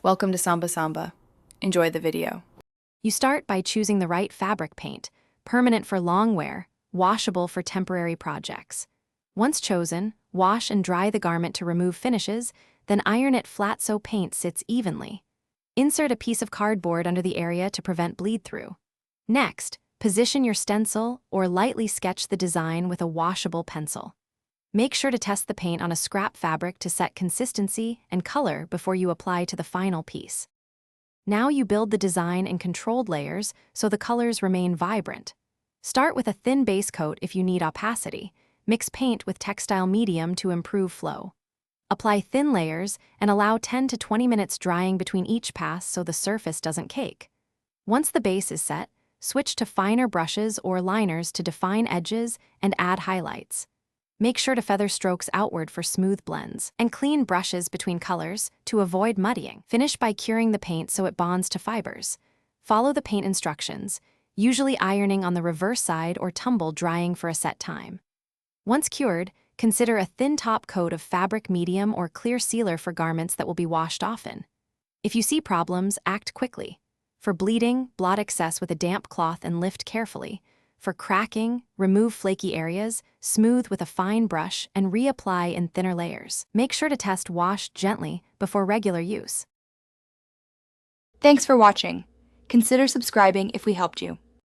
Welcome to Samba Samba. Enjoy the video. You start by choosing the right fabric paint, permanent for long wear, washable for temporary projects. Once chosen, wash and dry the garment to remove finishes, then iron it flat so paint sits evenly. Insert a piece of cardboard under the area to prevent bleed-through. Next, position your stencil or lightly sketch the design with a washable pencil. Make sure to test the paint on a scrap fabric to set consistency and color before you apply to the final piece. Now you build the design in controlled layers so the colors remain vibrant. Start with a thin base coat if you need opacity. Mix paint with textile medium to improve flow. Apply thin layers and allow 10 to 20 minutes drying between each pass so the surface doesn't cake. Once the base is set, switch to finer brushes or liners to define edges and add highlights. Make sure to feather strokes outward for smooth blends, and clean brushes between colors to avoid muddying. Finish by curing the paint so it bonds to fibers. Follow the paint instructions, usually ironing on the reverse side or tumble drying for a set time. Once cured, consider a thin top coat of fabric medium or clear sealer for garments that will be washed often. If you see problems, act quickly. For bleeding, blot excess with a damp cloth and lift carefully. For cracking, remove flaky areas, smooth with a fine brush, and reapply in thinner layers. Make sure to test wash gently before regular use. Thanks for watching. Consider subscribing if we helped you.